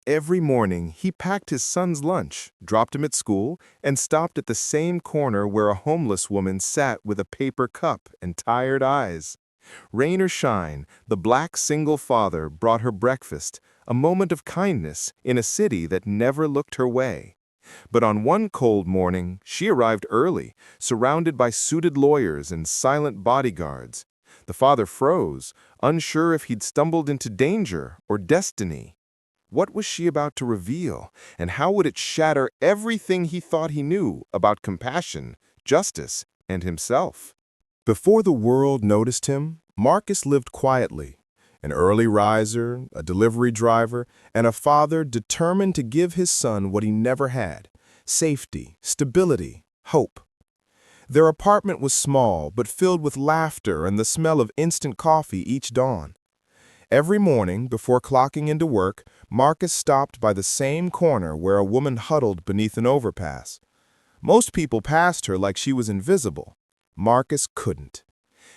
Every morning, he packed his son's lunch, dropped him at school, and stopped at the same corner where a homeless woman sat with a paper cup and tired eyes. Rain or shine, the black single father brought her breakfast, a moment of kindness in a city that never looked her way. But on one cold morning, she arrived early, surrounded by suited lawyers and silent bodyguards. The father froze, unsure if he'd stumbled into danger or destiny. What was she about to reveal, and how would it shatter everything he thought he knew about compassion, justice, and himself? Before the world noticed him, Marcus lived quietly, an early riser, a delivery driver, and a father determined to give his son what he never had: safety, stability, hope. Their apartment was small but filled with laughter and the smell of instant coffee each dawn. Every morning, before clocking into work, Marcus stopped by the same corner where a woman huddled beneath an overpass. Most people passed her like she was invisible. Marcus couldn't.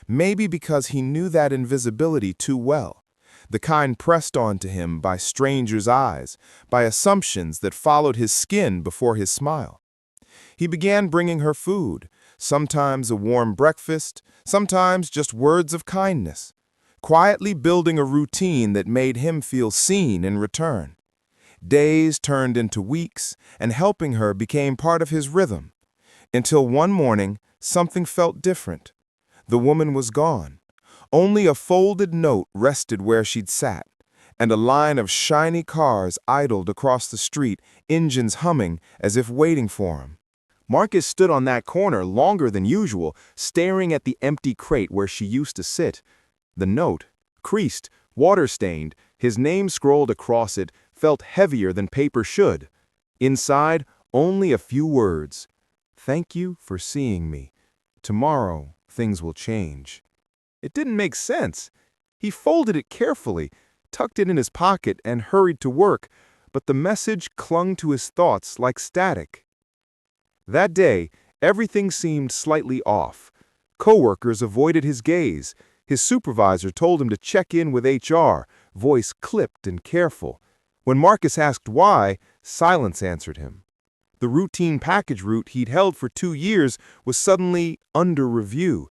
Maybe because he knew that invisibility too well, the kind pressed onto him by strangers' eyes, by assumptions that followed his skin before his smile. He began bringing her food, sometimes a warm breakfast, sometimes just words of kindness, quietly building a routine that made him feel seen in return. Days turned into weeks, and helping her became part of his rhythm, until one morning something felt different. The woman was gone. Only a folded note rested where she'd sat, and a line of shiny cars idled across the street, engines humming as if waiting for him. Marcus stood on that corner longer than usual, staring at the empty crate where she used to sit. The note, creased, water-stained, his name scrolled across it, felt heavier than paper should. Inside, only a few words. "Thank you for seeing me. Tomorrow, things will change." It didn't make sense. He folded it carefully, tucked it in his pocket, and hurried to work, but the message clung to his thoughts like static. That day, everything seemed slightly off. Coworkers avoided his gaze. His supervisor told him to check in with HR, voice clipped and careful. When Marcus asked why, silence answered him. The routine package route he'd held for 2 years was suddenly under review.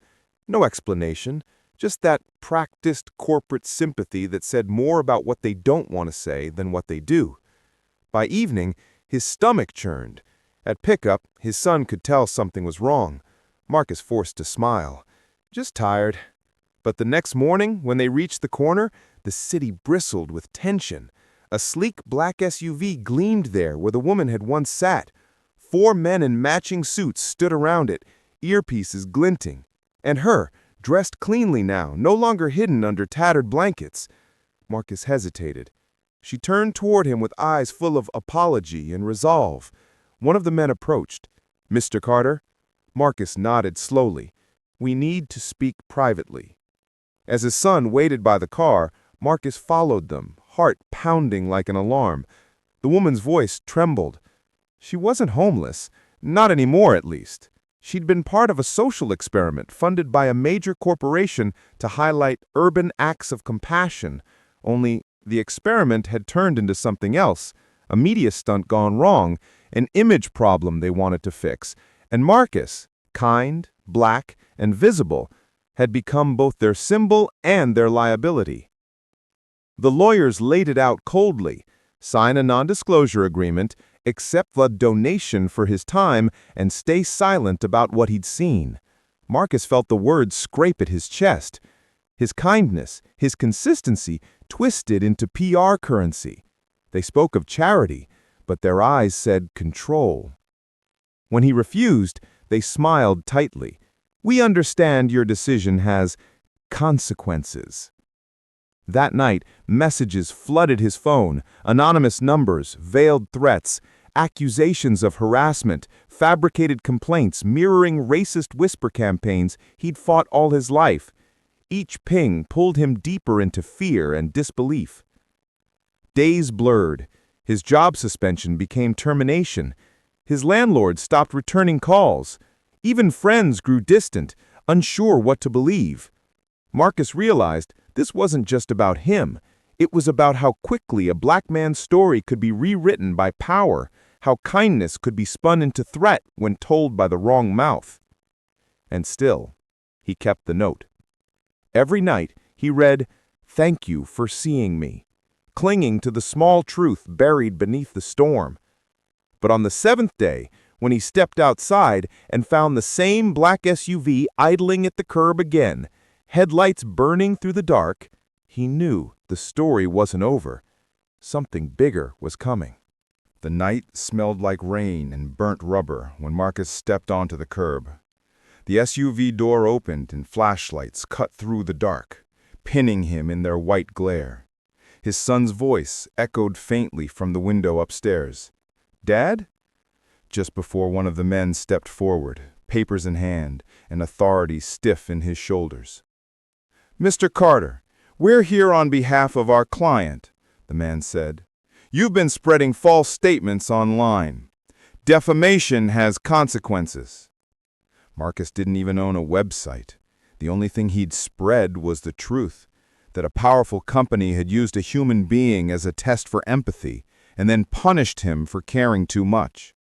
No explanation, just that practiced corporate sympathy that said more about what they don't want to say than what they do. By evening, his stomach churned. At pickup, his son could tell something was wrong. Marcus forced a smile. Just tired. But the next morning, when they reached the corner, the city bristled with tension. A sleek black SUV gleamed there where the woman had once sat. 4 men in matching suits stood around it, earpieces glinting. And her, dressed cleanly now, no longer hidden under tattered blankets. Marcus hesitated. She turned toward him with eyes full of apology and resolve. One of the men approached. "Mr. Carter?" Marcus nodded slowly. "We need to speak privately." As his son waited by the car, Marcus followed them, heart pounding like an alarm. The woman's voice trembled. She wasn't homeless, not anymore at least. She'd been part of a social experiment funded by a major corporation to highlight urban acts of compassion, only the experiment had turned into something else, a media stunt gone wrong, an image problem they wanted to fix, and Marcus, kind, black, and visible, had become both their symbol and their liability. The lawyers laid it out coldly: sign a non-disclosure agreement, accept the donation for his time, and stay silent about what he'd seen. Marcus felt the words scrape at his chest. His kindness, his consistency, twisted into PR currency. They spoke of charity, but their eyes said control. When he refused, they smiled tightly. "We understand your decision has consequences." That night, messages flooded his phone, anonymous numbers, veiled threats, accusations of harassment, fabricated complaints mirroring racist whisper campaigns he'd fought all his life. Each ping pulled him deeper into fear and disbelief. Days blurred. His job suspension became termination. His landlord stopped returning calls. Even friends grew distant, unsure what to believe. Marcus realized this wasn't just about him. It was about how quickly a black man's story could be rewritten by power, how kindness could be spun into threat when told by the wrong mouth. And still, he kept the note. Every night, he read, "Thank you for seeing me," clinging to the small truth buried beneath the storm. But on the seventh day, when he stepped outside and found the same black SUV idling at the curb again, headlights burning through the dark, he knew the story wasn't over. Something bigger was coming. The night smelled like rain and burnt rubber when Marcus stepped onto the curb. The SUV door opened and flashlights cut through the dark, pinning him in their white glare. His son's voice echoed faintly from the window upstairs. "Dad?" Just before one of the men stepped forward, papers in hand and authority stiff in his shoulders. "Mr. Carter, we're here on behalf of our client," the man said. "You've been spreading false statements online. Defamation has consequences." Marcus didn't even own a website. The only thing he'd spread was the truth, that a powerful company had used a human being as a test for empathy and then punished him for caring too much.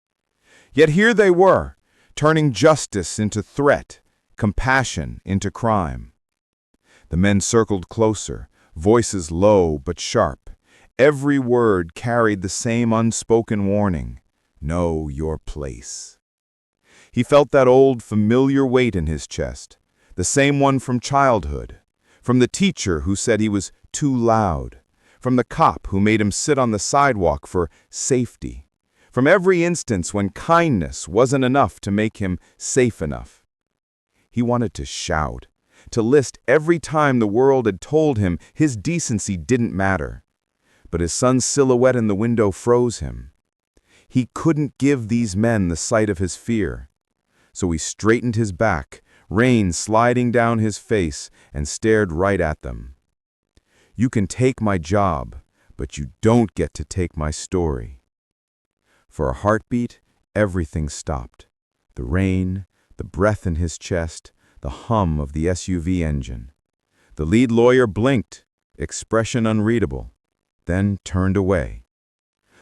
Yet here they were, turning justice into threat, compassion into crime. The men circled closer, voices low but sharp. Every word carried the same unspoken warning: know your place. He felt that old, familiar weight in his chest, the same one from childhood, from the teacher who said he was too loud, from the cop who made him sit on the sidewalk for safety, from every instance when kindness wasn't enough to make him safe enough. He wanted to shout, to list every time the world had told him his decency didn't matter. But his son's silhouette in the window froze him. He couldn't give these men the sight of his fear. So he straightened his back, rain sliding down his face, and stared right at them. "You can take my job, but you don't get to take my story." For a heartbeat, everything stopped. The rain, the breath in his chest, the hum of the SUV engine. The lead lawyer blinked, expression unreadable, then turned away.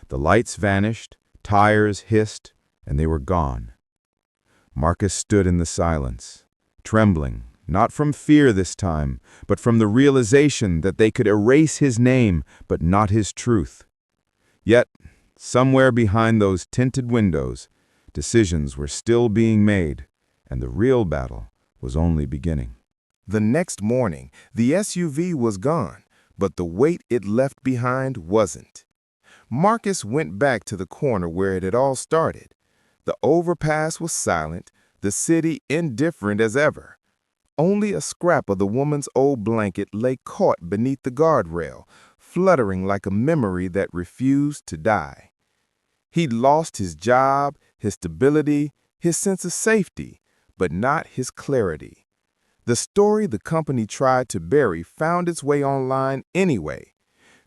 The lights vanished, tires hissed, and they were gone. Marcus stood in the silence, trembling, not from fear this time, but from the realization that they could erase his name, but not his truth. Yet, somewhere behind those tinted windows, decisions were still being made, and the real battle was only beginning. The next morning, the SUV was gone, but the weight it left behind wasn't. Marcus went back to the corner where it had all started. The overpass was silent, the city indifferent as ever. Only a scrap of the woman's old blanket lay caught beneath the guardrail, fluttering like a memory that refused to die. He'd lost his job, his stability, his sense of safety, but not his clarity. The story the company tried to bury found its way online anyway.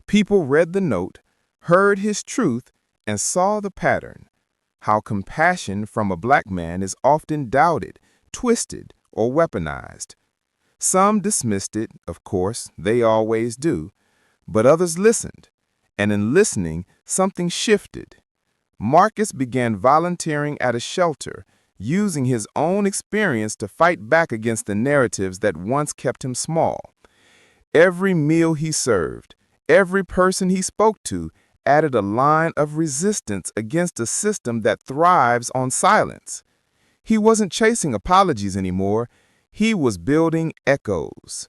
People read the note, heard his truth, and saw the pattern. How compassion from a black man is often doubted, twisted, or weaponized. Some dismissed it, of course, they always do, but others listened, and in listening, something shifted. Marcus began volunteering at a shelter, using his own experience to fight back against the narratives that once kept him small. Every meal he served, every person he spoke to, added a line of resistance against a system that thrives on silence. He wasn't chasing apologies anymore, he was building echoes.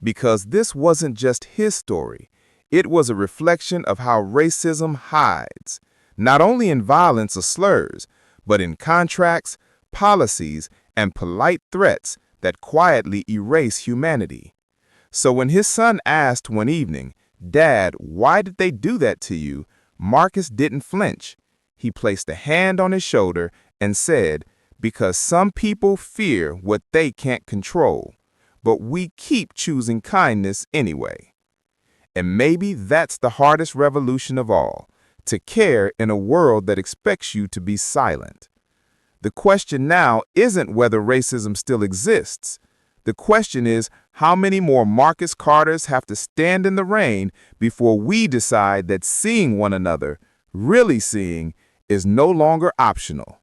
Because this wasn't just his story, it was a reflection of how racism hides, not only in violence or slurs, but in contracts, policies, and polite threats that quietly erase humanity. So when his son asked one evening, "Dad, why did they do that to you?" Marcus didn't flinch. He placed a hand on his shoulder and said, "Because some people fear what they can't control, but we keep choosing kindness anyway." And maybe that's the hardest revolution of all, to care in a world that expects you to be silent. The question now isn't whether racism still exists. The question is, how many more Marcus Carters have to stand in the rain before we decide that seeing one another, really seeing, is no longer optional?